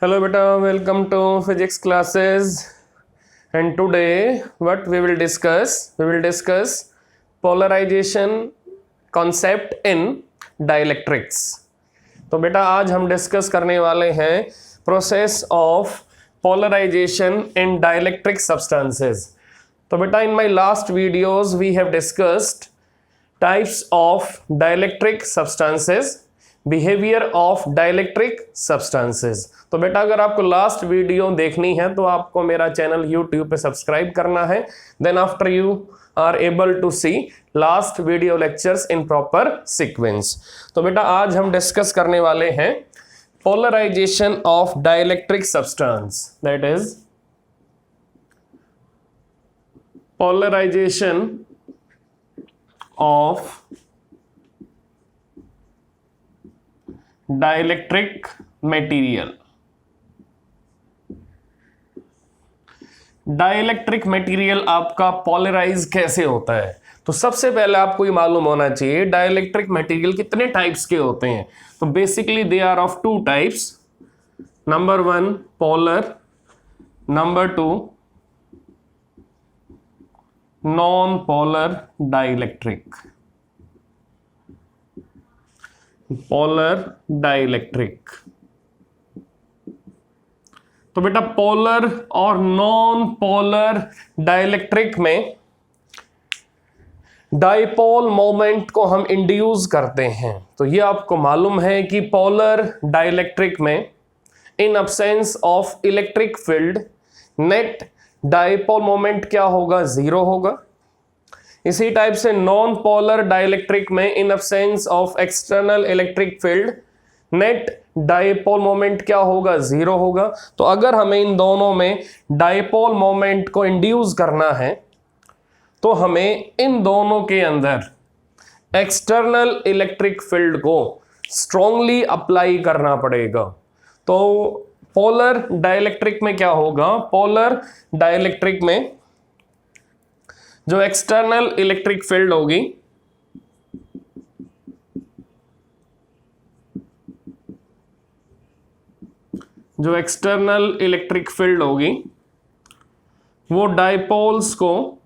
Hello beta, welcome to physics classes. And today what we will discuss? We will discuss polarization concept in dielectrics. तो बेटा आज हम discuss करने वाले हैं process of polarization in dielectric substances. तो बेटा in my last videos we have discussed types of dielectric substances, behaviour of dielectric substances. तो बेटा अगर आपको लास्ट वीडियो देखनी है तो आपको मेरा चैनल यूट्यूब पे सब्सक्राइब करना है. Then after you are able to see last video lectures in proper sequence. तो बेटा आज हम डिस्कस करने वाले हैं polarization of dielectric substance, that is polarization of dielectric material. Dielectric material आपका पोलराइज कैसे होता है? तो सबसे पहले आपको ये मालूम होना चाहिए डाइलेक्ट्रिक मटेरियल कितने टाइप्स के होते हैं. तो basically they are of two types. Number one polar, number two non polar dielectric. Polar dielectric. तो बेटा पोलर और नॉन पोलर डाइलेक्ट्रिक में डाइपोल मोमेंट को हम इंड्यूस करते हैं. तो ये आपको मालूम है कि पोलर डाइलेक्ट्रिक में इन absence of electric field net dipole moment क्या होगा? जीरो होगा. इसी टाइप से नॉन पोलर डाइलेक्ट्रिक में इन absence of external electric field net dipole moment क्या होगा? जीरो होगा. तो अगर हमें इन दोनों में डाइपोल मोमेंट को इंड्यूस करना है तो हमें इन दोनों के अंदर एक्सटर्नल इलेक्ट्रिक फील्ड को स्ट्रांगली अप्लाई करना पड़ेगा. तो पोलर डाइलेक्ट्रिक में क्या होगा? पोलर डाइलेक्ट्रिक में जो एक्सटर्नल इलेक्ट्रिक फील्ड होगी वो डाइपोल्स को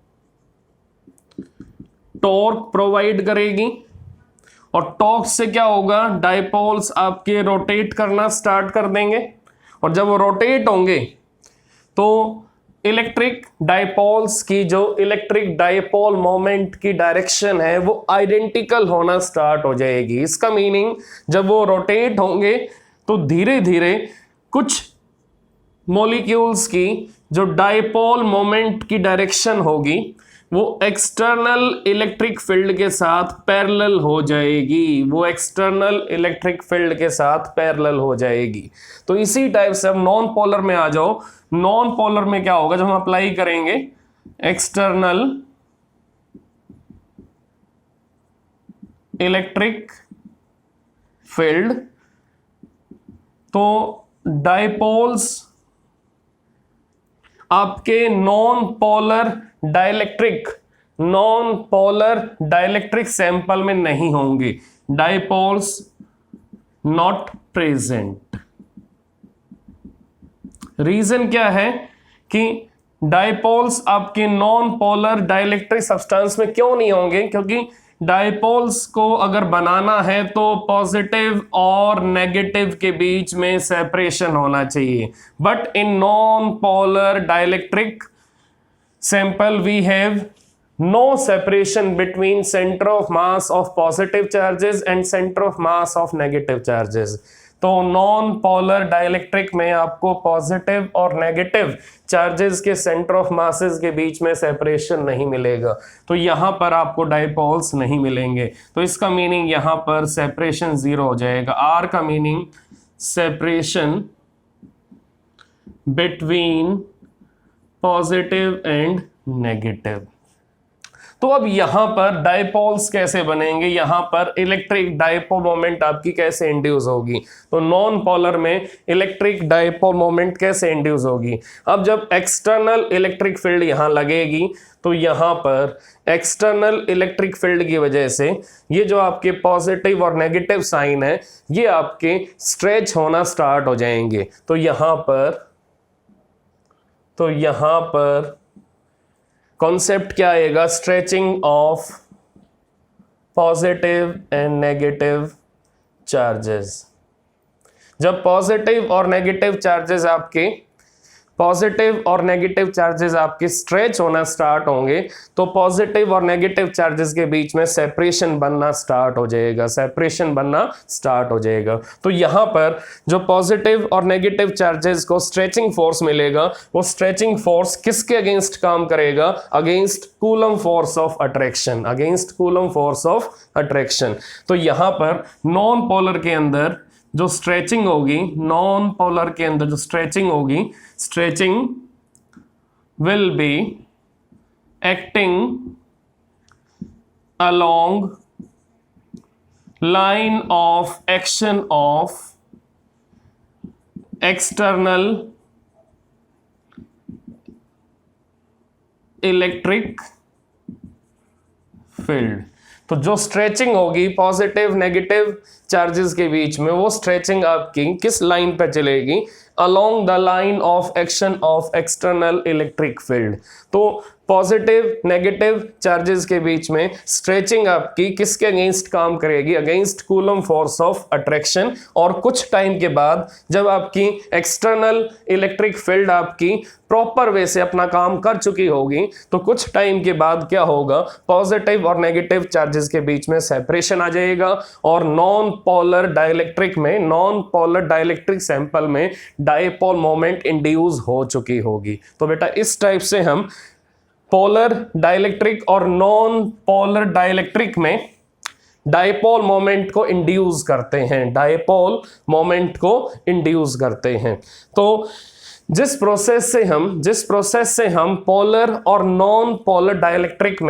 टॉर्क प्रोवाइड करेगी. और टॉर्क से क्या होगा? डाइपोल्स आपके रोटेट करना स्टार्ट कर देंगे. और जब वो रोटेट होंगे तो इलेक्ट्रिक डाइपोल्स की जो इलेक्ट्रिक डाइपोल मोमेंट की डायरेक्शन है वो आइडेंटिकल होना स्टार्ट हो जाएगी. इसका मीनिंग जब वो रोटेट होंगे तो धीरे धीरे कुछ मॉलिक्यूल्स की जो डाइपोल मोमेंट की डायरेक्शन होगी वो एक्सटर्नल इलेक्ट्रिक फील्ड के साथ पैरेलल हो जाएगी. तो इसी टाइप से अब नॉन पोलर में आ जाओ. नॉन पोलर में क्या होगा? जब हम अप्लाई करेंगे एक्सटर्नल इलेक्ट्रिक फील्ड तो डाइपोल्स आपके नॉन पोलर डाइलेक्ट्रिक सैंपल में नहीं होंगे. Dipoles not present. रीजन क्या है कि डाइपोल्स आपके नॉन पोलर डाइलेक्ट्रिक सब्सटेंस में क्यों नहीं होंगे? क्योंकि डाइपोल्स को अगर बनाना है तो पॉजिटिव और नेगेटिव के बीच में सेपरेशन होना चाहिए. But in non polar dielectric sample we have no separation between center of mass of positive charges and center of mass of negative charges. तो नॉन पोलर डाइलेक्ट्रिक में आपको पॉजिटिव और negative charges के centre of masses के बीच में separation नहीं मिलेगा. तो यहां पर आपको डाइपोल्स नहीं मिलेंगे. तो इसका मीनिंग यहां पर सेपरेशन जीरो हो जाएगा. आर का meaning separation between positive and negative. तो अब यहां पर डायपोल्स कैसे बनेंगे, यहां पर इलेक्ट्रिक डायपोल मोमेंट आपकी कैसे इंड्यूस होगी, तो नॉन पोलर में इलेक्ट्रिक डायपोल मोमेंट कैसे इंड्यूस होगी। अब जब एक्सटर्नल इलेक्ट्रिक फील्ड यहां लगेगी तो यहां पर एक्सटर्नल इलेक्ट्रिक फील्ड की वजह से ये जो आपके पॉजिटिव और नेगेटिव साइन है ये आपके स्ट्रेच होना स्टार्ट हो जाएंगे। तो यहां पर कॉन्सेप्ट क्या आएगा, stretching of positive and negative charges. जब पॉजिटिव और नेगेटिव चार्जेस आपके स्ट्रेच होना स्टार्ट होंगे तो पॉजिटिव और नेगेटिव चार्जेस के बीच में सेपरेशन बनना स्टार्ट हो जाएगा। तो यहां पर जो पॉजिटिव और नेगेटिव चार्जेस को स्ट्रेचिंग फोर्स मिलेगा वो स्ट्रेचिंग फोर्स किसके अगेंस्ट काम करेगा, against coulomb force of attraction. तो यहां पर नॉन पोलर के अंदर जो स्ट्रेचिंग होगी, stretching will be acting along line of action of external electric field. तो जो स्ट्रेचिंग होगी पॉजिटिव नेगेटिव चार्जेस के बीच में, वो स्ट्रेचिंग आपकी किस लाइन पे चलेगी, along the line of action of external electric field. तो पॉजिटिव नेगेटिव चार्जेस के बीच में स्ट्रेचिंग आपकी किसके अगेंस्ट काम करेगी, against coulomb force of attraction. और कुछ टाइम के बाद जब आपकी एक्सटर्नल इलेक्ट्रिक फील्ड आपकी प्रॉपर वे से अपना काम कर चुकी होगी तो कुछ टाइम के बाद क्या होगा, पॉजिटिव और नेगेटिव चार्जेस के बीच में सेपरेशन आ जाएगा और नॉन पोलर डाइलेक्ट्रिक सैंपल में डायपोल मोमेंट इंड्यूस हो चुकी होगी। तो बेटा इस टाइप से हम पोलर डाइलेक्ट्रिक और नॉन पोलर डाइलेक्ट्रिक में डायपोल मोमेंट को इंड्यूस करते हैं। तो जिस प्रोसेस से हम पोलर और नॉन पोलर डाइलेक्ट्रिक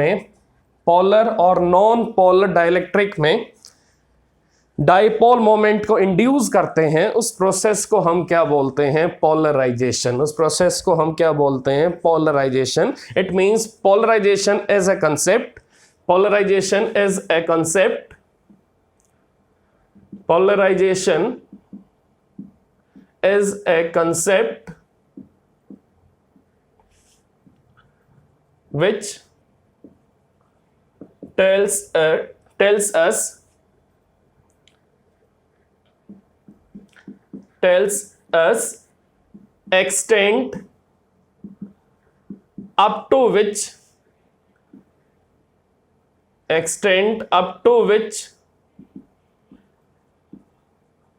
में डायपोल मोमेंट को इंड्यूस करते हैं, उस प्रोसेस को हम क्या बोलते हैं, polarization. It means polarization is a concept which tells us extent up to which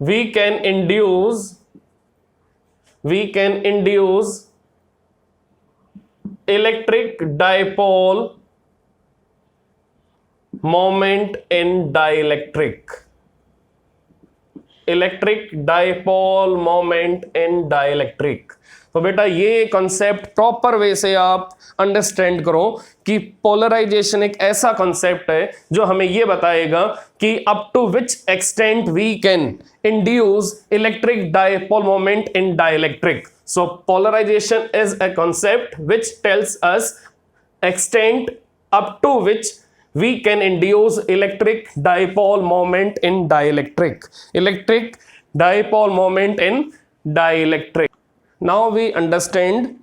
we can induce electric dipole moment in dielectric। तो बेटा ये कॉन्सेप्ट प्रॉपर वे से आप अंडरस्टैंड करो कि पोलराइजेशन एक ऐसा कॉन्सेप्ट है जो हमें ये बताएगा कि up to which extent we can induce electric dipole moment in dielectric. So polarization is a concept which tells us extent up to which we can induce electric dipole moment in dielectric. Now we understand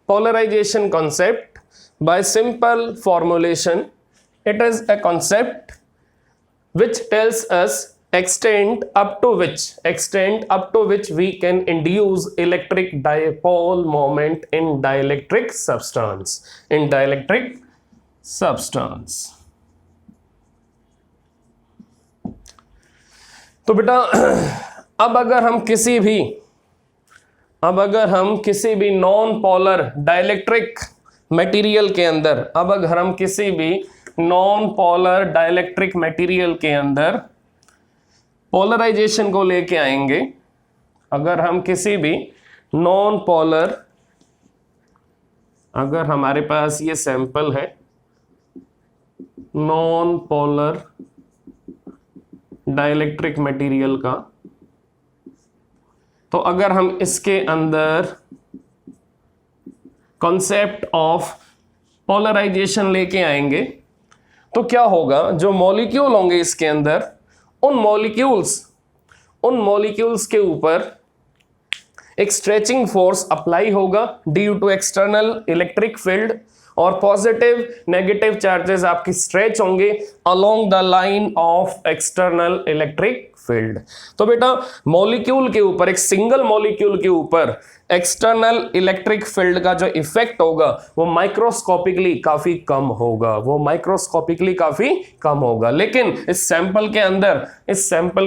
polarization concept by simple formulation. It is a concept which tells us extent up to which we can induce electric dipole moment in dielectric substance. तो बेटा अब अगर हम किसी भी non polar dielectric material के अंदर polarisation को लेके आएंगे, अगर हम किसी भी नॉन पोलर अगर हमारे पास ये सैंपल है नॉन पोलर डाइलेक्ट्रिक मटेरियल का, तो अगर हम इसके अंदर कॉन्सेप्ट ऑफ पोलराइजेशन लेके आएंगे तो क्या होगा, जो मॉलिक्यूल होंगे इसके अंदर, उन मॉलिक्यूल्स के ऊपर एक स्ट्रेचिंग फोर्स अप्लाई होगा due to external electric field, और पॉजिटिव नेगेटिव चार्जेस आपकी स्ट्रेच होंगे along the line of external electric field. तो बेटा मॉलिक्यूल के ऊपर, एक सिंगल मॉलिक्यूल के ऊपर एक्सटर्नल इलेक्ट्रिक फील्ड का जो इफेक्ट होगा वो माइक्रोस्कोपिकली काफी कम होगा, लेकिन इस सैंपल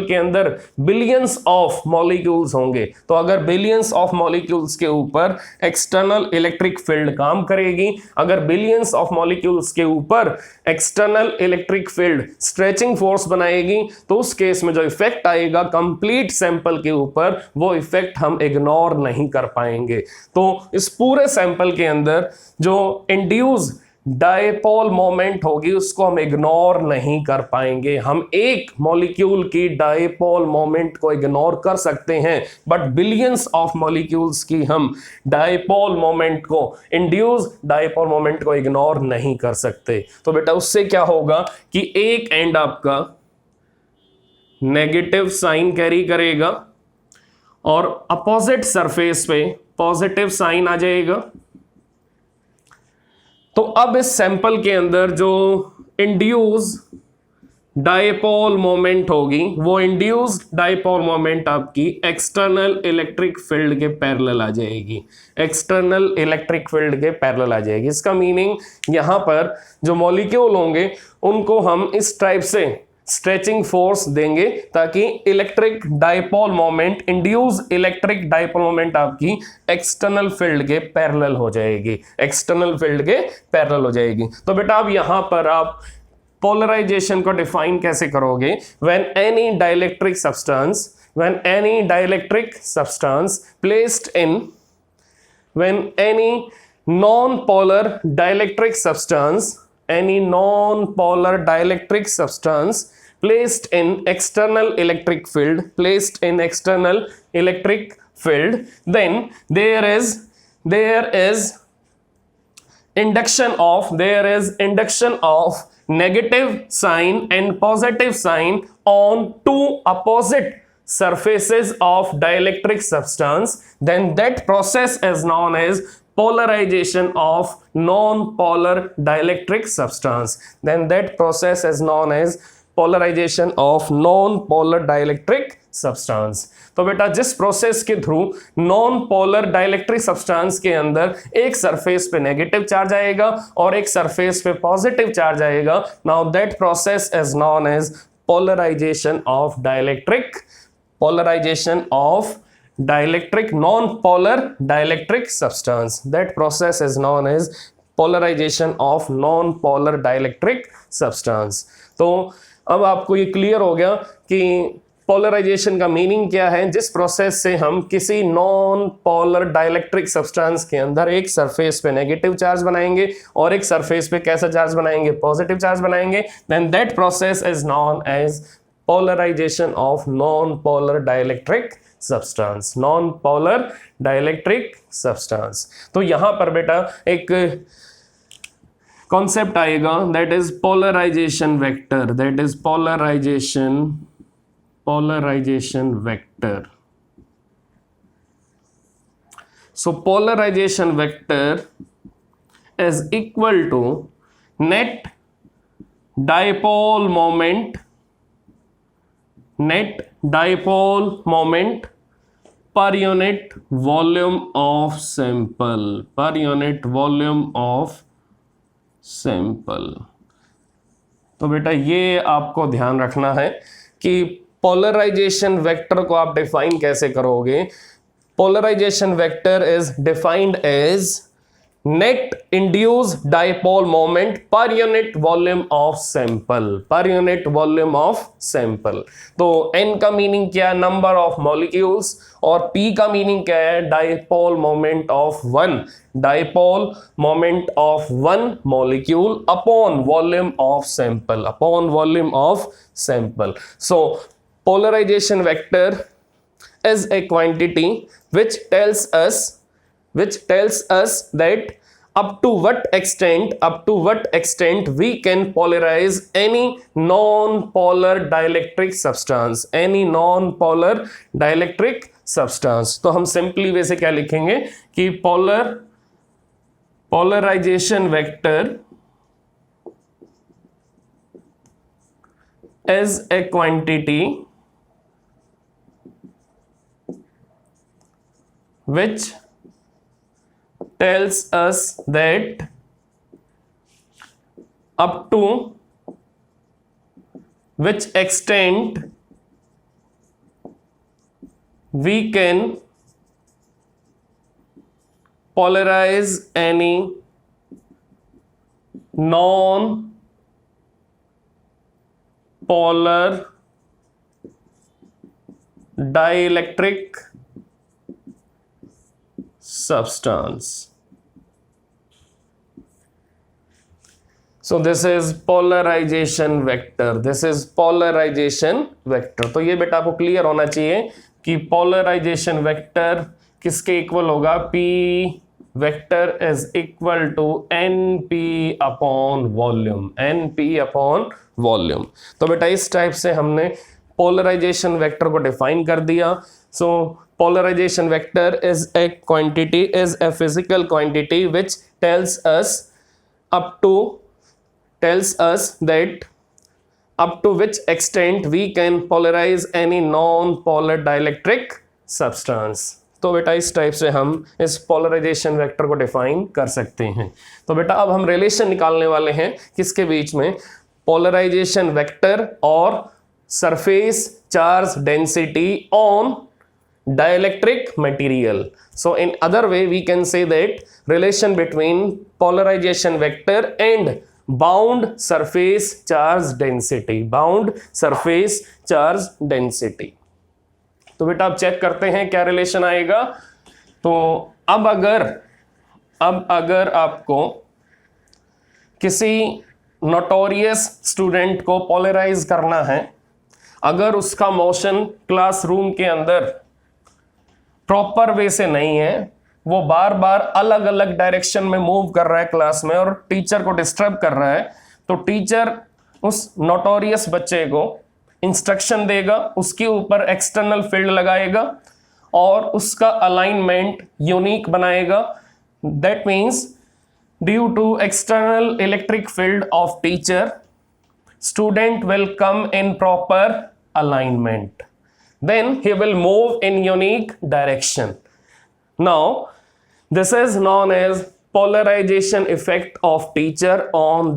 के अंदर बिलियंस ऑफ मॉलिक्यूल्स होंगे। तो अगर बिलियंस ऑफ मॉलिक्यूल्स के ऊपर एक्सटर्नल इलेक्ट्रिक फील्ड काम करेगी, अगर बिलियंस ऑफ मॉलिक्यूल्स के ऊपर external electric field stretching force बनाएगी, तो उस केस में जो इफेक्ट आएगा कंप्लीट सैंपल के ऊपर, वो इफेक्ट हम इग्नोर नहीं कर पाएंगे। तो इस पूरे सैंपल के अंदर जो इंड्यूस डायपोल मोमेंट होगी उसको हम इग्नोर नहीं कर पाएंगे। हम एक मॉलिक्यूल की डायपोल मोमेंट को इग्नोर कर सकते हैं, बट बिलियंस ऑफ मॉलिक्यूल्स की हम डायपोल मोमेंट को, इंड्यूस डायपोल मोमेंट को इग्नोर नहीं कर सकते। तो बेटा उससे क्या होगा कि एक एंड आपका नेगेटिव साइन कैरी करेगा और अपोजिट सरफेस पे पॉजिटिव साइन आ जाएगा। तो अब इस सैंपल के अंदर जो इंड्यूस डायपोल मोमेंट होगी, वो इंड्यूस्ड डायपोल मोमेंट आपकी एक्सटर्नल इलेक्ट्रिक फील्ड के पैरेलल आ जाएगी, इसका मीनिंग यहां पर जो मॉलिक्यूल होंगे उनको हम इस टाइप से स्ट्रेचिंग फोर्स देंगे ताकि electric dipole moment, induce electric dipole moment आपकी एक्सटर्नल फील्ड के पैरेलल हो जाएगी। तो बेटा अब यहां पर आप पोलराइजेशन को डिफाइन कैसे करोगे? When any dielectric substance placed in, when any non-polar dielectric substance placed in external electric field, then there is induction of negative sign and positive sign on two opposite surfaces of dielectric substance. Then that process is known as polarization of non-polar dielectric substance. तो बेटा जिस process के through non polar dielectric substance के अंदर एक surface पे negative charge आएगा और एक सरफेस पे पॉजिटिव चार्ज आएगा, now that process is known as polarization of non-polar dielectric substance. That process is known as polarization of non-polar dielectric substance. तो अब आपको ये क्लियर हो गया कि पोलराइजेशन का मीनिंग क्या है। जिस प्रोसेस से हम किसी नॉन पोलर डाइलेक्ट्रिक सब्सटेंस के अंदर एक सरफेस पे नेगेटिव चार्ज बनाएंगे और एक सरफेस पे कैसा चार्ज बनाएंगे? पॉजिटिव चार्ज बनाएंगे। Then that process is known as polarization of non polar dielectric substance. तो यहां पर बेटा एक कॉन्सेप्ट आएगा, that is polarisation vector. So polarization vector is equal to net dipole moment per unit volume of sample। तो बेटा ये आपको ध्यान रखना है कि पोलराइजेशन वेक्टर को आप डिफाइन कैसे करोगे। Polarization vector is defined as net induced dipole moment per unit volume of sample, per unit volume of sample। तो n का मीनिंग क्या है, नंबर ऑफ मॉलिक्यूल्स, और p का मीनिंग क्या है, dipole moment of one, dipole moment of one molecule upon volume of sample, upon volume of sample. So polarization vector is a quantity which tells us that up to what extent we can polarize any non-polar dielectric substance, any non-polar dielectric substance। तो हम simply वैसे क्या लिखेंगे कि polarization vector is a quantity which tells us that up to which extent we can polarize any non-polar dielectric substance। So this is polarization vector, this is polarization vector। तो ये बेटा आपको क्लियर होना चाहिए कि polarization vector किसके equal होगा, p vector is equal to np upon volume, np upon volume। तो बेटा इस टाइप से हमने polarization vector को डिफाइन कर दिया। So polarization vector is a quantity, is a physical quantity which tells us that up to which extent we can polarize any non-polar dielectric substance। तो बेटा इस टाइप से हम इस पोलराइजेशन वेक्टर को डिफाइन कर सकते हैं। तो बेटा अब हम रिलेशन निकालने वाले हैं किसके बीच में, पोलराइजेशन वेक्टर और surface charge density on dielectric material। So in other way we can say that relation between polarization vector and bound surface charge density, bound surface charge density। तो बेटा अब चेक करते हैं क्या रिलेशन आएगा। तो अब अगर आपको किसी नोटोरियस स्टूडेंट को पोलराइज करना है, अगर उसका मोशन क्लासरूम के अंदर प्रॉपर वे से नहीं है, वो बार बार अलग अलग डायरेक्शन में मूव कर रहा है क्लास में और टीचर को डिस्टर्ब कर रहा है, तो टीचर उस नोटोरियस बच्चे को इंस्ट्रक्शन देगा, उसके ऊपर एक्सटर्नल फील्ड लगाएगा और उसका अलाइनमेंट यूनिक बनाएगा। That means due to external electric field of teacher, student will come in proper alignment, then he will move in unique direction। Now this is known as polarization effect of teacher on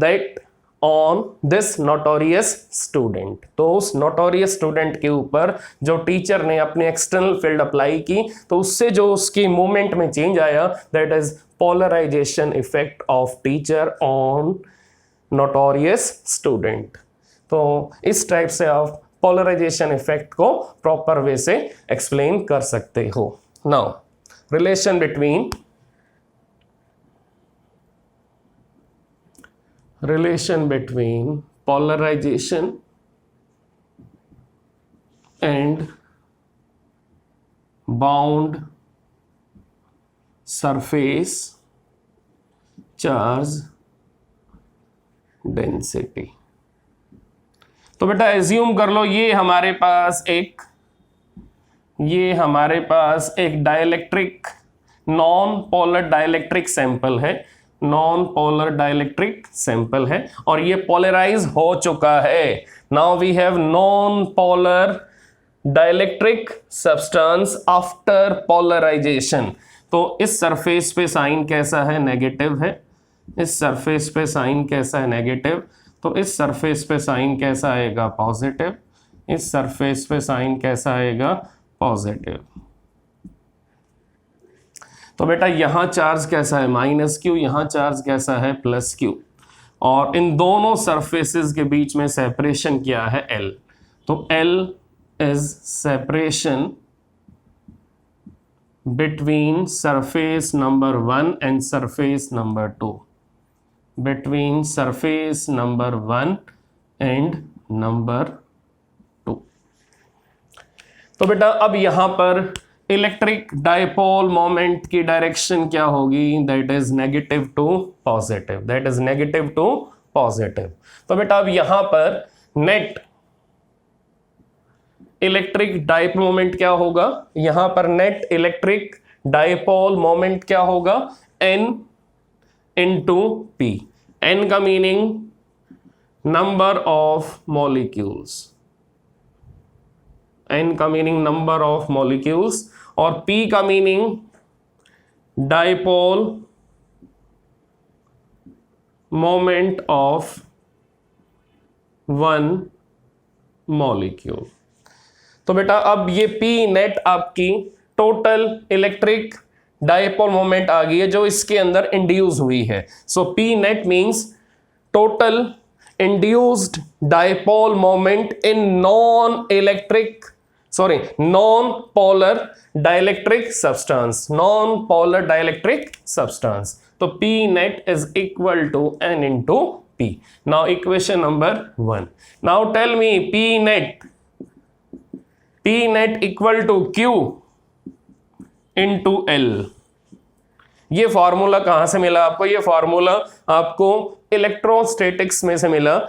this notorious student। तो उस notorious student के ऊपर जो teacher ने अपनी external field apply की, तो उससे जो उसकी मूवमेंट में चेंज आया, that is polarization effect of teacher on notorious student। तो इस टाइप से आप पोलराइजेशन इफेक्ट को प्रॉपर वे से एक्सप्लेन कर सकते हो। Now relation between polarization and bound surface charge density. तो बेटा एज्यूम कर लो ये हमारे पास एक dielectric non polar dielectric sample है, नॉन पोलर डाइलेक्ट्रिक सैंपल है और ये पोलराइज हो चुका है। Now we have non polar dielectric substance after polarization. तो इस सरफेस पे साइन कैसा है, नेगेटिव है। इस सरफेस पे साइन कैसा है, नेगेटिव। तो इस सरफेस पे साइन कैसा आएगा, पॉजिटिव। इस सरफेस पे साइन कैसा आएगा, पॉजिटिव। तो बेटा यहाँ चार्ज कैसा है माइनस क्यू, यहाँ चार्ज कैसा है प्लस क्यू, और इन दोनों सरफेसेस के बीच में सेपरेशन क्या है L। तो L is separation between surface number 1 and surface number 2, between surface number 1 and number 2। तो बेटा अब यहां पर इलेक्ट्रिक डायपोल मोमेंट की डायरेक्शन क्या होगी, that is negative to positive, that is negative to positive. तो बेटा अब यहां पर नेट इलेक्ट्रिक डायपोल मोमेंट क्या होगा, यहां पर नेट इलेक्ट्रिक डायपोल मोमेंट क्या होगा, N इंटू P। N का meaning number of molecules, N का मीनिंग नंबर ऑफ मॉलिक्यूल्स, और P का meaning dipole moment of one molecule. तो बेटा अब ये P नेट आपकी टोटल इलेक्ट्रिक डायपोल मोमेंट आ गई है जो इसके अंदर इंड्यूस हुई है। सो P net means total induced dipole moment इन non polar dielectric substance, non polar dielectric substance. तो P net is equal to N into P. Now equation number 1. Now tell me P net equal to Q into L। ये formula कहां से मिला आपको, ये formula आपको electrostatics में से मिला,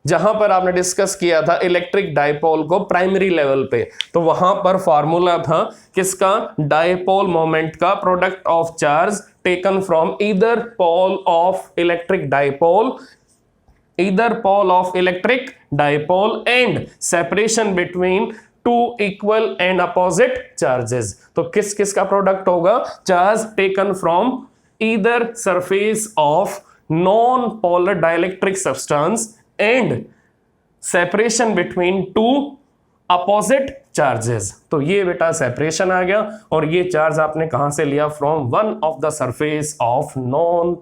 जहां पर आपने डिस्कस किया था इलेक्ट्रिक डायपोल को प्राइमरी लेवल पे। तो वहां पर फॉर्मूला था किसका, डायपोल मोमेंट का, product of charge taken from either pole of electric dipole and separation between two equal and opposite charges. तो किस किस का प्रोडक्ट होगा, charge taken from either surface of non polar dielectric substance and separation between two opposite charges. तो ये बेटा separation आ गया, और ये चार्ज आपने कहां से लिया, from one of the surface of non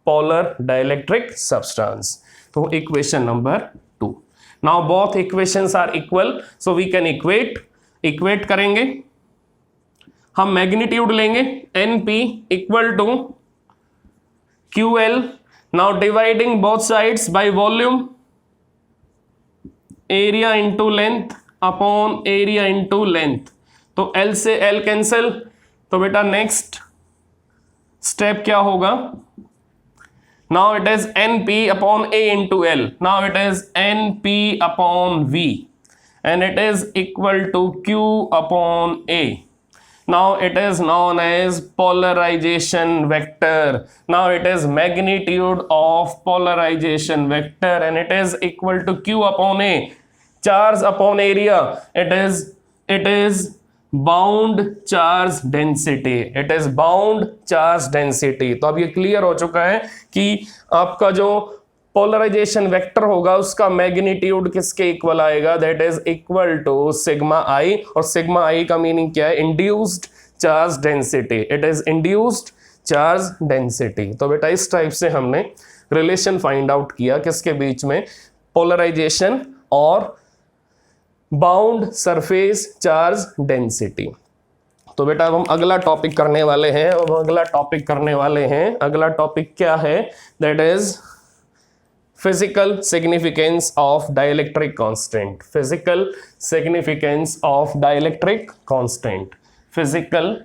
polar dielectric substance. तो equation number 2। Now both equations are equal, so we can equate करेंगे। हम मैग्नीट्यूड लेंगे NP equal to QL। Now dividing both sides by volume, area into length upon area into length. तो L से L cancel, तो बेटा next step क्या होगा, now it is NP upon A into L, now it is NP upon V and it is equal to Q upon A। now it is known as polarization vector, now it is magnitude of polarization vector and it is equal to Q upon A, charge upon area, it is bound charge density, it is bound charge density. तो अब ये clear हो चुका है कि आपका जो polarization vector होगा उसका मैग्नीट्यूड किसके इक्वल आएगा, that is equal to sigma I, और सिग्मा आई का मीनिंग क्या है, induced charge density, it is induced charge density. तो बेटा इस टाइप से हमने रिलेशन फाइंड आउट किया किसके बीच में, पोलराइजेशन और बाउंड सरफेस चार्ज डेंसिटी। तो बेटा अब हम अगला टॉपिक करने वाले हैं, अगला टॉपिक क्या है, that is physical significance of dielectric constant, physical significance of dielectric constant, physical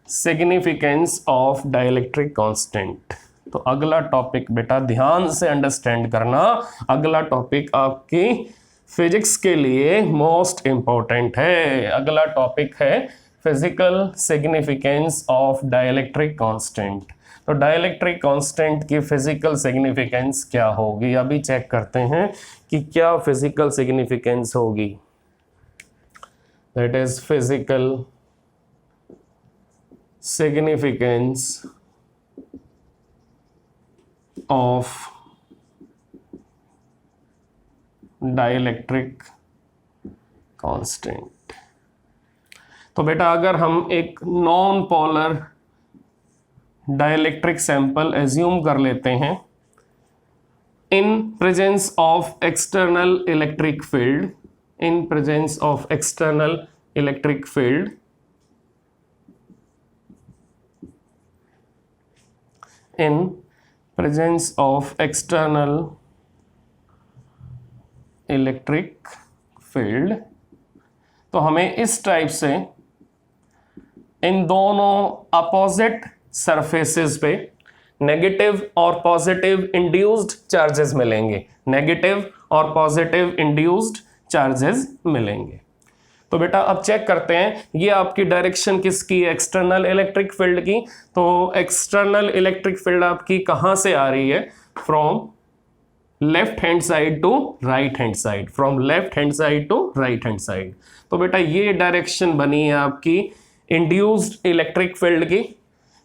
significance of dielectric constant. तो अगला टॉपिक बेटा ध्यान से अंडरस्टैंड करना, अगला टॉपिक आपकी फिजिक्स के लिए मोस्ट इंपॉर्टेंट है। अगला टॉपिक है physical significance of dielectric constant. तो डाइलेक्ट्रिक कांस्टेंट की फिजिकल सिग्निफिकेंस क्या होगी, अभी चेक करते हैं कि क्या फिजिकल सिग्निफिकेंस होगी। That is physical significance of dielectric constant. तो बेटा अगर हम एक non polar dielectric sample assume कर लेते हैं in presence of external electric field, in presence of external electric field, in presence of external electric field। तो हमें इस टाइप से इन दोनों अपोजिट सरफेसेस पे नेगेटिव और पॉजिटिव इंड्यूस्ड चार्जेस मिलेंगे, नेगेटिव और पॉजिटिव इंड्यूस्ड चार्जेस मिलेंगे। तो बेटा अब चेक करते हैं ये आपकी डायरेक्शन किसकी, एक्सटर्नल इलेक्ट्रिक फील्ड की। तो एक्सटर्नल इलेक्ट्रिक फील्ड आपकी कहां से आ रही है, from left hand side to right hand side, from left hand side to right hand side. तो बेटा ये डायरेक्शन बनी है आपकी इंड्यूस्ड इलेक्ट्रिक फील्ड की,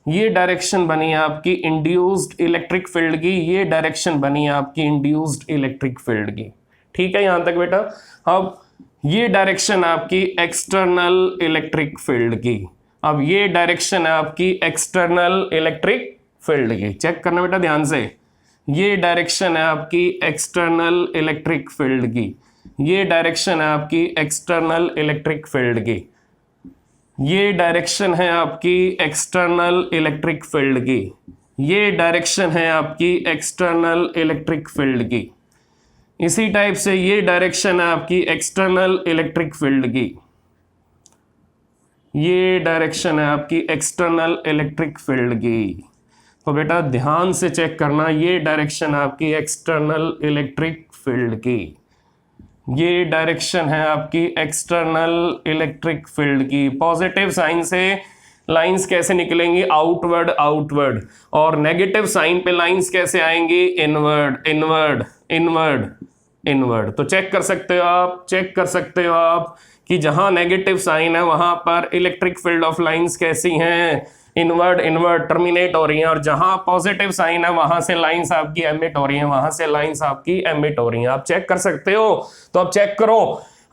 ये डायरेक्शन बनी है आपकी इंड्यूस्ड इलेक्ट्रिक फील्ड की, ये डायरेक्शन बनी है आपकी इंड्यूस्ड इलेक्ट्रिक फील्ड की। ठीक है यहां तक बेटा। अब ये डायरेक्शन आपकी एक्सटर्नल इलेक्ट्रिक फील्ड की, अब ये डायरेक्शन है आपकी एक्सटर्नल इलेक्ट्रिक फील्ड की। चेक करना बेटा ध्यान से, ये डायरेक्शन है आपकी एक्सटर्नल इलेक्ट्रिक फील्ड की, ये डायरेक्शन है आपकी एक्सटर्नल इलेक्ट्रिक फील्ड की, ये डायरेक्शन है आपकी एक्सटर्नल इलेक्ट्रिक फील्ड की, ये डायरेक्शन है आपकी एक्सटर्नल इलेक्ट्रिक फील्ड की। इसी टाइप से ये डायरेक्शन है आपकी एक्सटर्नल इलेक्ट्रिक फील्ड की, ये डायरेक्शन है आपकी एक्सटर्नल इलेक्ट्रिक फील्ड की। तो बेटा ध्यान से चेक करना, ये डायरेक्शन है आपकी एक्सटर्नल इलेक्ट्रिक फील्ड की, ये डायरेक्शन है आपकी एक्सटर्नल इलेक्ट्रिक फील्ड की। पॉजिटिव साइन से लाइंस कैसे निकलेंगी, आउटवर्ड आउटवर्ड, और नेगेटिव साइन पे लाइंस कैसे आएंगी, इनवर्ड इनवर्ड इनवर्ड इनवर्ड। तो चेक कर सकते हो आप, चेक कर सकते हो आप कि जहां नेगेटिव साइन है वहां पर इलेक्ट्रिक फील्ड ऑफ लाइंस कैसी हैं, इनवर्ड इनवर्ड टर्मिनेट हो रही हैं, और जहां पॉजिटिव साइन है वहां से लाइंस आपकी एमिट हो रही हैं, वहां से लाइंस आपकी एमिट हो रही हैं। आप चेक कर सकते हो। तो अब चेक करो,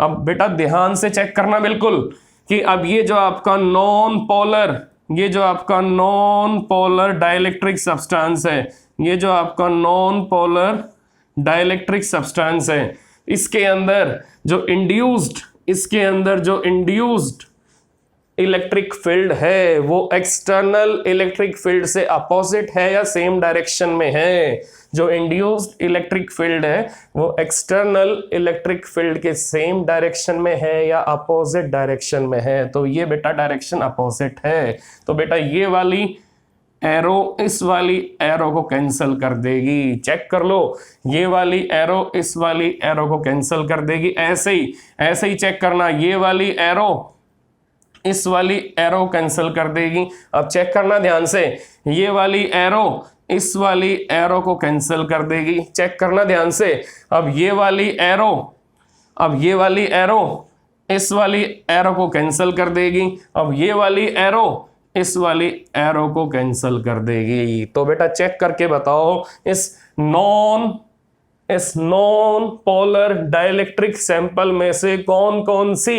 अब बेटा ध्यान से चेक करना बिल्कुल कि अब ये जो आपका नॉन पोलर, ये जो आपका नॉन पोलर डाइलेक्ट्रिक सब्सटेंस है, ये जो आपका नॉन पोलर डाइलेक्ट्रिक सब्सटेंस है, इसके अंदर जो इंड्यूस्ड, इसके अंदर जो इंड्यूस्ड इलेक्ट्रिक फील्ड है वो एक्सटर्नल इलेक्ट्रिक फील्ड से अपोजिट है या सेम डायरेक्शन में है। जो इंड्यूस्ड इलेक्ट्रिक फील्ड है वो एक्सटर्नल इलेक्ट्रिक फील्ड के सेम डायरेक्शन में है या अपोजिट डायरेक्शन में है। तो ये बेटा डायरेक्शन अपोजिट है। तो बेटा ये वाली एरो इस वाली एरो को कैंसिल कर देगी। चेक कर लो, ये वाली एरो इस वाली एरो को कैंसिल कर देगी। ऐसे ही चेक करना, ये वाली एरो इस वाली एरो कैंसिल कर देगी। अब चेक करना ध्यान से, ये वाली एरो इस वाली एरो को कैंसिल कर देगी। चेक करना ध्यान से, अब ये वाली एरो, अब ये वाली एरो इस वाली एरो को कैंसिल कर देगी। अब ये वाली एरो इस वाली एरो को कैंसिल कर देगी। तो बेटा चेक करके बताओ, इस नॉन पोलर डाइलेक्ट्रिक सैंपल में से कौन कौन सी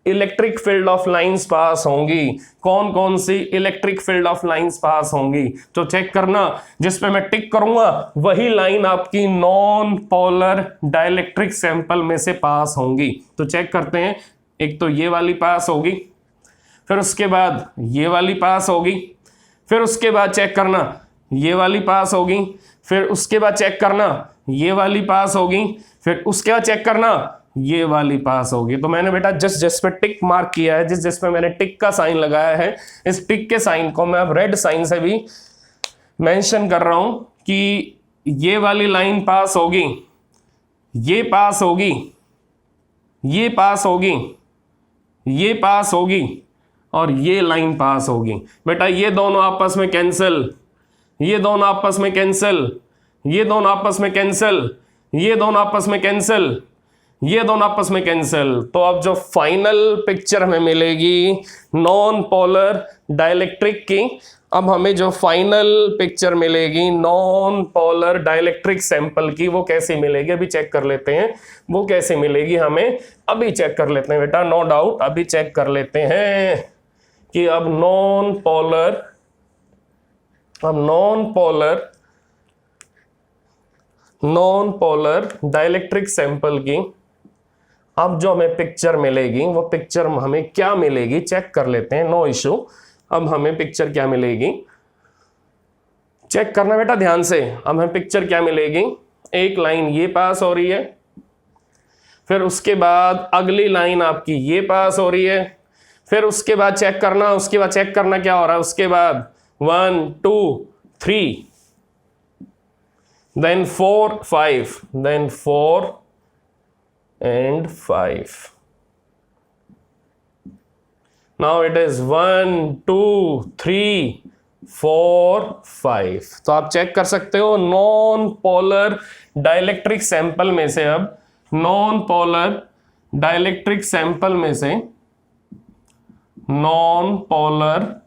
electric field of lines pass होंगी, कौन कौन सी electric field of lines pass होंगी। तो चेक करना, जिस पे मैं टिक करूंगा वही लाइन आपकी नॉन पोलर डाइलेक्ट्रिक सैंपल में से पास होंगी। तो चेक करते हैं, एक तो ये वाली पास होगी, फिर उसके बाद ये वाली पास होगी, फिर उसके बाद चेक करना ये वाली पास होगी, फिर उसके बाद चेक करना ये वाली पास होगी, फिर उसके बाद चेक करना ये वाली पास होगी। तो मैंने बेटा जिस पे टिक मार्क किया है, जिस पे मैंने टिक का साइन लगाया है, इस टिक के साइन को मैं अब रेड साइन से भी मेंशन कर रहा हूं कि ये वाली लाइन पास होगी, ये पास होगी, ये पास होगी, ये पास होगी और ये लाइन पास होगी। बेटा ये दोनों आपस में कैंसिल, ये दोनों आपस में कैंसिल, ये दोनों आपस में कैंसिल, ये दोनों आपस में कैंसिल, ये दोनों आपस में कैंसिल। तो अब जो फाइनल पिक्चर हमें मिलेगी नॉन पोलर डाइलेक्ट्रिक की, अब हमें जो फाइनल पिक्चर मिलेगी नॉन पोलर डाइलेक्ट्रिक सैंपल की, वो कैसे मिलेगी अभी चेक कर लेते हैं। वो कैसे मिलेगी हमें अभी चेक कर लेते हैं बेटा, नो डाउट अभी चेक कर लेते हैं कि अब नॉन पोलर अब नॉन पोलर डाइलेक्ट्रिक सैंपल की अब जो हमें पिक्चर मिलेगी वो पिक्चर हमें क्या मिलेगी चेक कर लेते हैं, नो इशू। अब हमें पिक्चर क्या मिलेगी चेक करना बेटा ध्यान से। अब हमें पिक्चर क्या मिलेगी, एक लाइन ये पास हो रही है, फिर उसके बाद अगली लाइन आपकी ये पास हो रही है, फिर उसके बाद चेक करना क्या हो रहा है, उसके बाद 1 2 3 then 4 5 then 4 and 5. Now it is 1 2 3 4 5। तो आप चेक कर सकते हो नॉन पोलर डाइलेक्ट्रिक सैंपल में से, अब नॉन पोलर डाइलेक्ट्रिक सैंपल में से नॉन पोलर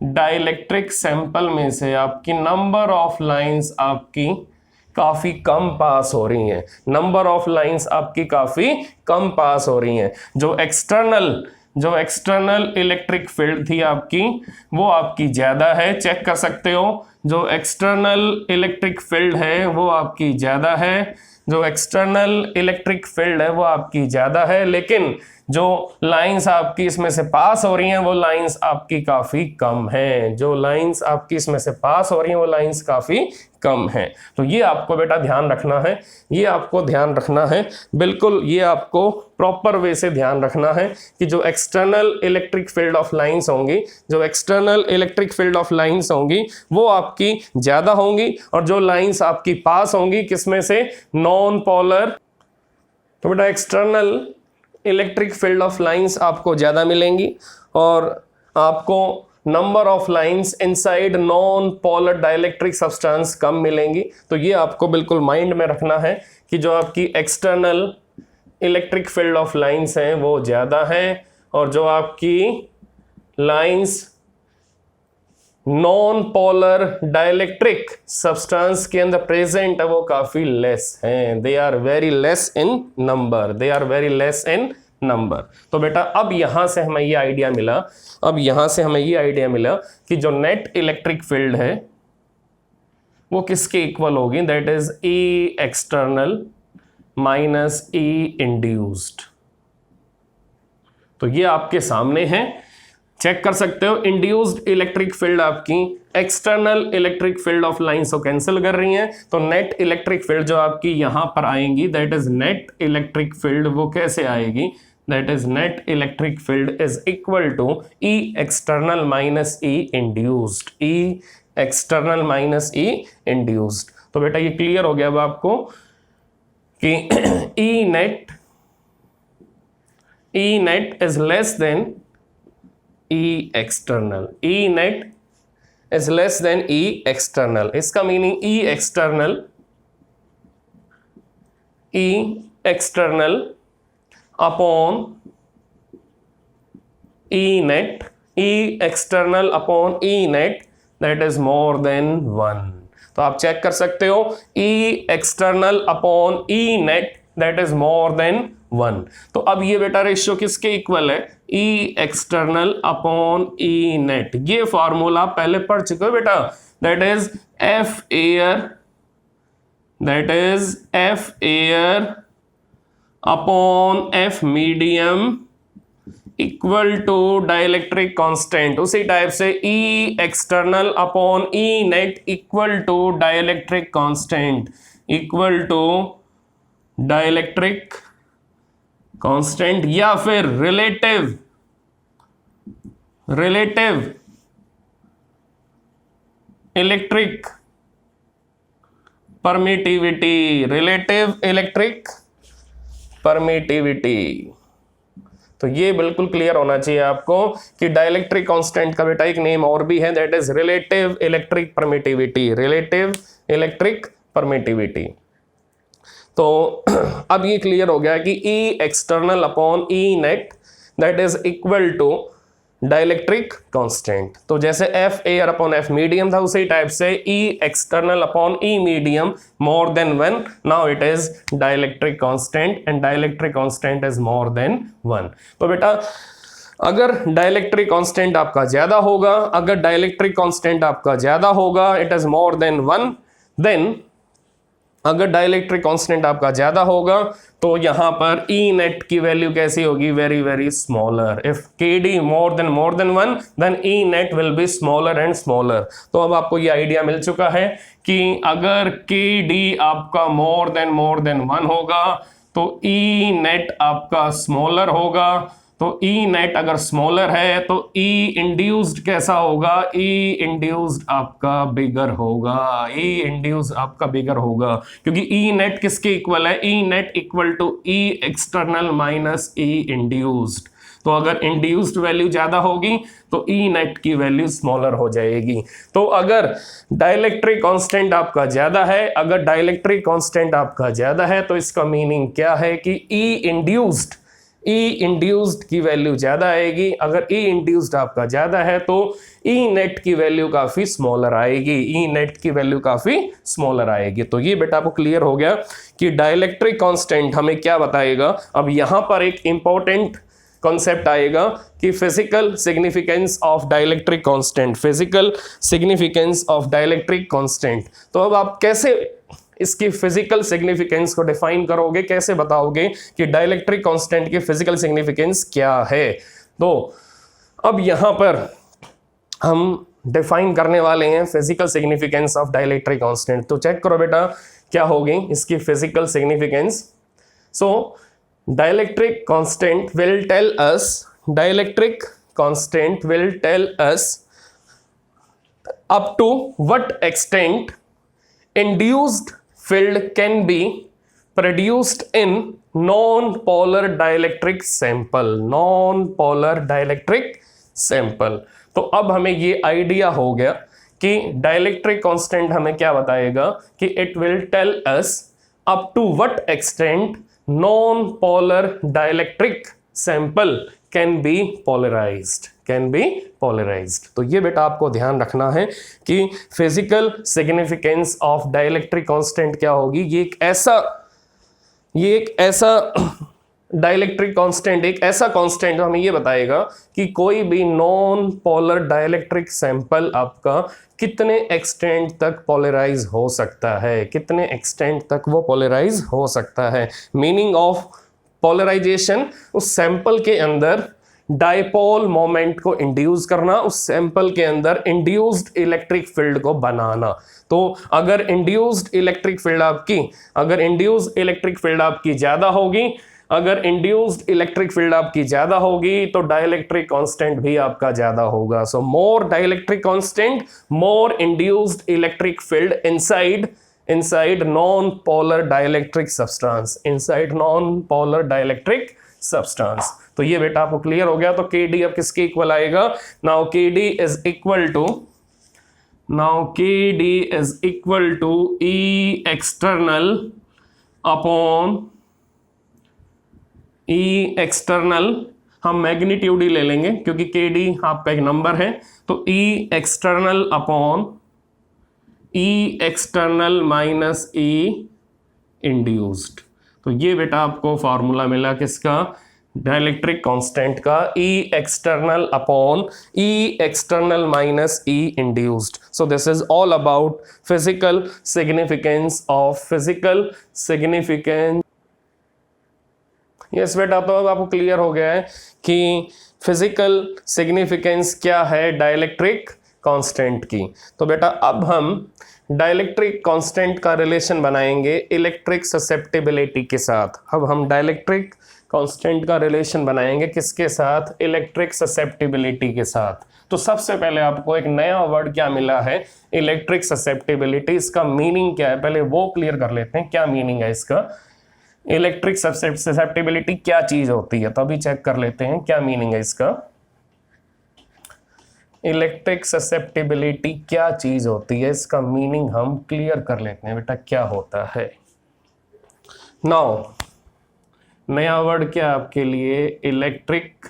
डाइलेक्ट्रिक सैंपल में से आपकी नंबर ऑफ लाइंस आपकी काफी कम पास हो रही हैं, नंबर ऑफ लाइंस आपकी काफी कम पास हो रही हैं। जो एक्सटर्नल इलेक्ट्रिक फील्ड थी आपकी वो आपकी ज्यादा है, चेक कर सकते हो। जो एक्सटर्नल इलेक्ट्रिक फील्ड है वो आपकी ज्यादा है, जो एक्सटर्नल इलेक्ट्रिक फील्ड है वो आपकी ज्यादा है, लेकिन जो लाइंस आपकी इसमें से पास हो रही हैं वो लाइंस आपकी काफी कम हैं, जो लाइंस आपकी इसमें से पास हो रही हैं वो लाइंस काफी कम हैं। तो ये आपको बेटा ध्यान रखना है, ये आपको ध्यान रखना है, बिल्कुल ये आपको प्रॉपर वे से ध्यान रखना है कि जो external electric field of lines होंगी, जो external electric field of lines होंगी वो आपकी ज्यादा होंगी, और जो लाइंस आपकी पास होंगी किसमें से, नॉन पोलर। तो बेटा external electric field of lines आपको ज़्यादा मिलेंगी और आपको number of lines inside non polar dielectric substance कम मिलेंगी। तो ये आपको बिल्कुल माइंड में रखना है कि जो आपकी external electric field of lines हैं वो ज़्यादा हैं, और जो आपकी lines non polar dielectric substance के अंदर प्रेजेंट है वो काफी लेस हैं, they are very less in number, they are very less in number. तो बेटा अब यहां से हमें ये आइडिया मिला, कि जो नेट इलेक्ट्रिक फील्ड है वो किसके इक्वल होगी, that is E external minus E induced. तो ये आपके सामने है, चेक कर सकते हो। इंड्यूस्ड इलेक्ट्रिक फील्ड आपकी external electric field of lines को कैंसिल कर रही हैं, तो नेट इलेक्ट्रिक फील्ड जो आपकी यहां पर आएंगी that is net electric field, वो कैसे आएगी, that is net electric field is equal to E external minus E induced, E external minus E induced. तो बेटा ये क्लियर हो गया अब आपको कि E net is less than E external, E net is less than E external। इसका meaning E external upon E net, E external upon E net that is more than 1। तो आप चेक कर सकते हो E external upon E net that is more than 1। तो अब ये बेटा रेशियो किसके इक्वल है, E external upon E net. ये फॉर्मूला पहले पढ़ चुके हो बेटा, that is F air upon F medium equal to dielectric constant. उसी टाइप से E external upon E net equal to dielectric constant, equal to dielectric constant, या फिर relative electric permittivity, relative electric permittivity. तो ये बिल्कुल clear होना चाहिए आपको कि डाइलेक्ट्रिक कांस्टेंट का बेटा एक नेम और भी है, that is relative electric permittivity, relative electric permittivity. तो अब ये क्लियर हो गया कि E external upon E net that is equal to dielectric constant. तो जैसे F air upon F medium था उसी टाइप से E external upon E medium more than 1, now it is dielectric constant and dielectric constant is more than 1। तो बेटा अगर dielectric constant आपका ज्यादा होगा, अगर डाइलेक्ट्रिक कांस्टेंट आपका ज्यादा होगा, it is more than 1, then अगर डाइलेक्ट्रिक कांस्टेंट आपका ज्यादा होगा तो यहां पर ई नेट की वैल्यू कैसी होगी, very very smaller. If K D more than 1 then E net will be smaller and smaller. तो अब आपको ये आइडिया मिल चुका है कि अगर के डी आपका मोर देन 1 होगा तो ई नेट आपका स्मॉलर होगा। तो ई नेट अगर स्मॉलर है तो ई इंड्यूस्ड कैसा होगा, ई इंड्यूस्ड आपका बिगर होगा, ई इंड्यूस्ड आपका बिगर होगा, क्योंकि ई नेट किसके इक्वल है, E net equal to E external minus E induced. तो अगर इंड्यूस्ड वैल्यू ज्यादा होगी तो ई नेट की वैल्यू स्मॉलर हो जाएगी। तो अगर डाइलेक्ट्रिक कांस्टेंट आपका ज्यादा है, अगर डाइलेक्ट्रिक कांस्टेंट आपका ज्यादा है तो इसका मीनिंग क्या है कि ई इंड्यूस्ड की वैल्यू ज्यादा आएगी। अगर ई इंड्यूस्ड आपका ज्यादा है तो ई नेट की वैल्यू काफी स्मॉलर आएगी, ई नेट की वैल्यू काफी स्मॉलर आएगी। तो ये बेटा आपको क्लियर हो गया कि डाइलेक्ट्रिक कांस्टेंट हमें क्या बताएगा। अब यहां पर एक इंपॉर्टेंट कॉन्सेप्ट आएगा कि physical significance of dielectric constant, physical significance of dielectric constant. तो अब आप कैसे इसकी फिजिकल सिग्निफिकेंस को डिफाइन करोगे, कैसे बताओगे कि डाइलेक्ट्रिक कांस्टेंट की फिजिकल सिग्निफिकेंस क्या है। तो अब यहां पर हम डिफाइन करने वाले हैं physical significance of dielectric constant. तो चेक करो बेटा क्या होगी इसकी physical significance. So dielectric constant will tell us up to what extent induced field can be produced in non-polar dielectric sample। तो अब हमें ये आइडिया हो गया कि डाइलेक्ट्रिक कांस्टेंट हमें क्या बताएगा कि it will tell us up to what extent non polar dielectric sample can be polarised. तो ये बेटा आपको ध्यान रखना है कि physical significance of dielectric constant क्या होगी। ये एक ऐसा डाइलेक्ट्रिक कांस्टेंट, एक ऐसा कांस्टेंट हमें ये बताएगा कि कोई भी नॉन पोलर डाइलेक्ट्रिक सैंपल आपका कितने एक्सटेंट तक पोलराइज हो सकता है, कितने एक्सटेंट तक वो पोलराइज हो सकता है। मीनिंग ऑफ पोलराइजेशन, उस सैंपल के अंदर डाइपोल मोमेंट को इंड्यूस करना, उस सैंपल के अंदर इंड्यूस्ड इलेक्ट्रिक फील्ड को बनाना। तो अगर इंड्यूस्ड इलेक्ट्रिक फील्ड आपकी ज्यादा होगी, अगर इंड्यूस्ड इलेक्ट्रिक फील्ड आपकी ज्यादा होगी तो डाइलेक्ट्रिक कांस्टेंट भी आपका ज्यादा होगा। So more dielectric constant, more induced electric field inside non-polar dielectric substance। तो ये बेटा आपको क्लियर हो गया। तो के डी अब किसके इक्वल आएगा, now K D is equal to E external upon E external, हम मैग्नीट्यूड ही ले लेंगे क्योंकि के डी आपका एक नंबर है। तो ई external upon E external minus E induced. तो ये बेटा आपको फॉर्मूला मिला किसका, डाइलेक्ट्रिक कांस्टेंट का, E external upon E external minus E induced. So this is all about physical significance. Yes बेटा, तो अब आपको क्लियर हो गया है कि फिजिकल सिग्निफिकेंस क्या है डाइलेक्ट्रिक कांस्टेंट की। तो बेटा अब हम डाइलेक्ट्रिक कांस्टेंट का रिलेशन बनाएंगे इलेक्ट्रिक ससेप्टिबिलिटी के साथ। अब हम डाइलेक्ट्रिक कांस्टेंट का रिलेशन बनाएंगे किसके साथ, इलेक्ट्रिक ससेप्टिबिलिटी के साथ। तो सबसे पहले आपको एक नया वर्ड क्या मिला है, इलेक्ट्रिक ससेप्टिबिलिटी। इसका मीनिंग क्या है पहले वो क्लियर कर लेते हैं, क्या मीनिंग है इसका। इलेक्ट्रिक ससेप्टिबिलिटी क्या चीज होती है, तो अभी चेक कर लेते हैं क्या मीनिंग है इसका। इलेक्ट्रिक ससेप्टिबिलिटी क्या चीज होती है, इसका मीनिंग हम क्लियर कर लेते हैं बेटा क्या होता है। नाउ नया वर्ड क्या आपके लिए, इलेक्ट्रिक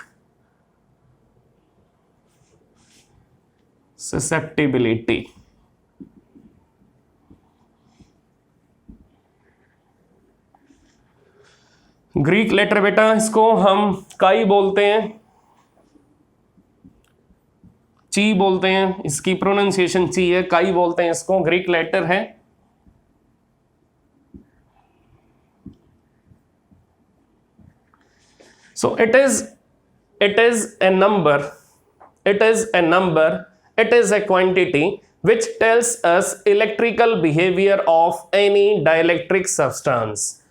ससेप्टिबिलिटी। ग्रीक लेटर बेटा, इसको हम काई बोलते हैं। ची बोलते हैं, इसकी प्रोनाउंसिएशन ची है, काई बोलते हैं इसको, ग्रीक लेटर है। So it is a number, it is a quantity which tells us electrical behavior of any dielectric substance.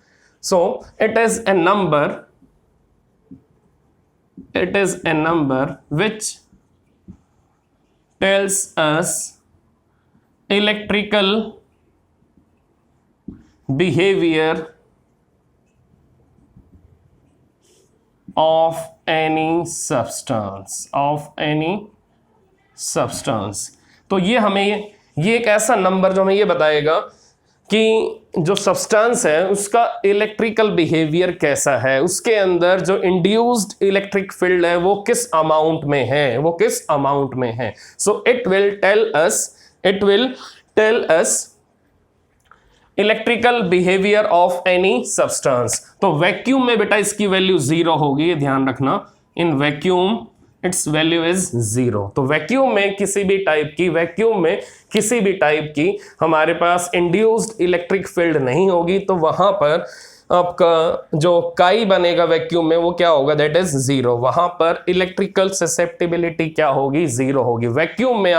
So it is a number which tells us electrical behavior of any substance, तो ये हमें ये एक ऐसा number जो हमें ये बताएगा कि जो सब्सटेंस है उसका इलेक्ट्रिकल बिहेवियर कैसा है, उसके अंदर जो इंड्यूस्ड इलेक्ट्रिक फील्ड है वो किस अमाउंट में है, so it will tell us electrical behaviour of any substance. तो वैक्यूम में बेटा इसकी वैल्यू 0 होगी, ये ध्यान रखना, in vacuum its value is 0। तो वैक्यूम में किसी भी टाइप की हमारे पास इंड्यूस्ड इलेक्ट्रिक फील्ड नहीं होगी, तो वहां पर आपका जो काई बनेगा वैक्यूम में वो क्या होगा, दैट इज 0। वहां पर इलेक्ट्रिकल ससेप्टिबिलिटी क्या होगी, 0 होगी। वैक्यूम में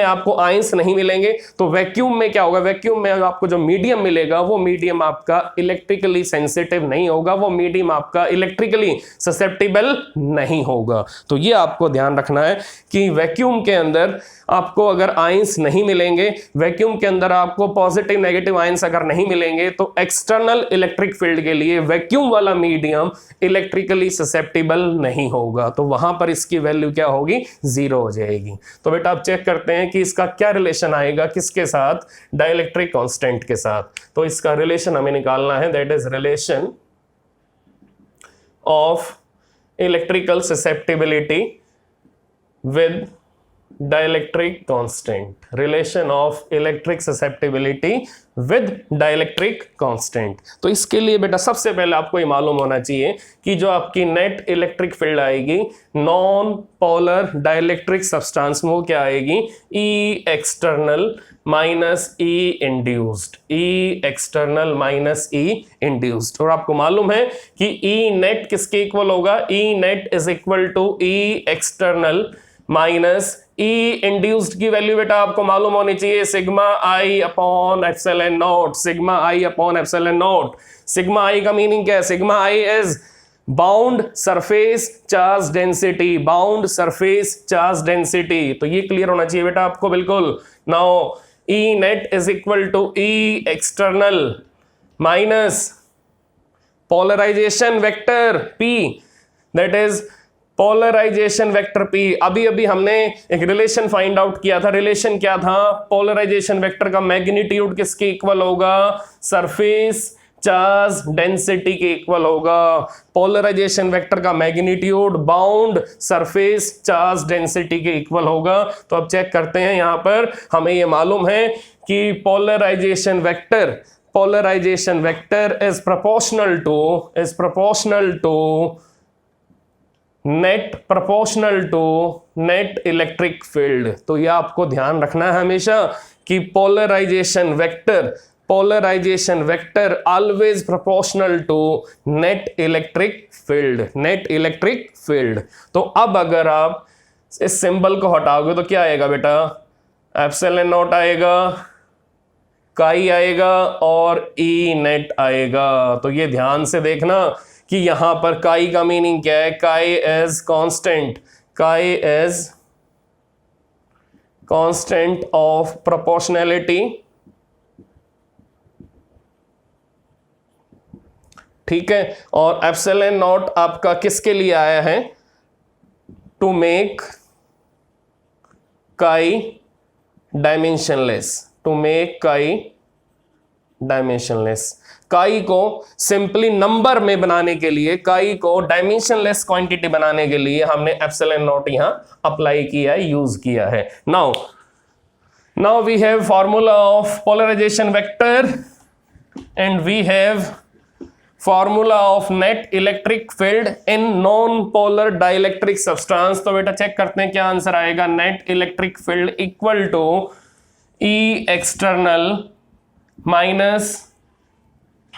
आपको आयंस नहीं मिलेंगे, तो वैक्यूम में क्या होगा, वैक्यूम में आपको जो मीडियम मिलेगा वो मीडियम आपका इलेक्ट्रिकली सेंसिटिव नहीं होगा, वो मीडियम आपका इलेक्ट्रिकली ससेप्टिबल नहीं होगा। तो ये आपको ध्यान रखना है कि वैक्यूम के अंदर आपको अगर आयंस नहीं मिलेंगे, वैक्यूम के अंदर आपको पॉजिटिव नेगेटिव आयंस अगर नहीं मिलेंगे, तो एक्सटर्नल इलेक्ट्रिक फील्ड के लिए वैक्यूम वाला मीडियम इलेक्ट्रिकली ससेप्टिबल नहीं होगा, तो वहां पर इसकी वैल्यू क्या होगी, 0 हो जाएगी। तो बेटा आप चेक करते हैं कि इसका क्या रिलेशन आएगा, किसके साथ, डाइलेक्ट्रिक कांस्टेंट के साथ। तो इसका रिलेशन हमें निकालना है, that is relation of electrical susceptibility with dielectric constant, relation of electric susceptibility with dielectric constant। तो इसके लिए बेटा सबसे पहले आपको ये मालूम होना चाहिए कि जो आपकी नेट इलेक्ट्रिक फील्ड आएगी नॉन पोलर डाइलेक्ट्रिक सब्सटेंस में वो क्या आएगी, E external minus E induced, E external minus E induced. और आपको मालूम है कि E नेट किसके इक्वल होगा, E net is equal to E external minus E induced की वैल्यू बेटा आपको मालूम होनी चाहिए, sigma I upon epsilon naught, sigma I upon epsilon naught. Sigma I का मीनिंग क्या है, sigma I is bound surface charge density, bound surface charge density. तो ये क्लियर होना चाहिए बेटा आपको बिल्कुल। Now E net is equal to E external minus polarisation vector P, that is polarisation vector P। अभी हमने एक रिलेशन फाइंड आउट किया था, रिलेशन क्या था, पोलराइजेशन वेक्टर का मैग्नीट्यूड किसके इक्वल होगा, सरफेस चार्ज डेंसिटी के इक्वल होगा। पोलराइजेशन वेक्टर का magnitude bound surface charge density के इक्वल होगा। तो अब चेक करते हैं, यहां पर हमें ये मालूम है कि polarisation vector is proportional to net electric field. तो ये आपको ध्यान रखना है हमेशा कि polarisation vector always proportional to net electric field. तो अब अगर आप इस सिंबल को हटाओगे तो क्या आएगा बेटा, एप्सिलॉन नॉट आएगा, काई आएगा और E नेट आएगा। तो ये ध्यान से देखना कि यहां पर काई का मीनिंग क्या है, काई इज कांस्टेंट ऑफ प्रोपोर्शनैलिटी, ठीक है। और एप्सिलॉन नॉट आपका किसके लिए आया है, टू मेक काई डायमेंशनलेस, काई को सिंपली नंबर में बनाने के लिए, काई को डायमेंशनलेस क्वांटिटी बनाने के लिए हमने एप्सिलॉन नॉट यहां अप्लाई किया है, यूज किया है। Now we have formula of polarisation vector and we have formula of net electric field in non polar dielectric substance. तो बेटा चेक करते हैं क्या आंसर आएगा। Net electric field equal to E external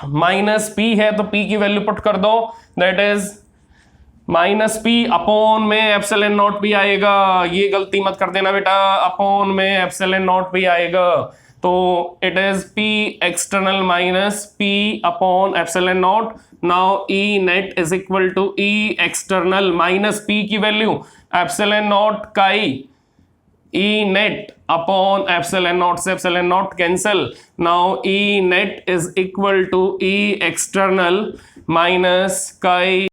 minus P है तो P की value put कर दो, that is minus P upon में एप्सिलॉन नॉट भी आएगा। ये गलती मत कर देना बेटा, अपॉन में एप्सिलॉन नॉट भी आएगा। तो it is P external minus P upon epsilon naught. Now E net is equal to E external minus P की value epsilon naught chi E net upon epsilon naught से epsilon naught cancel. Now E net is equal to E external minus काई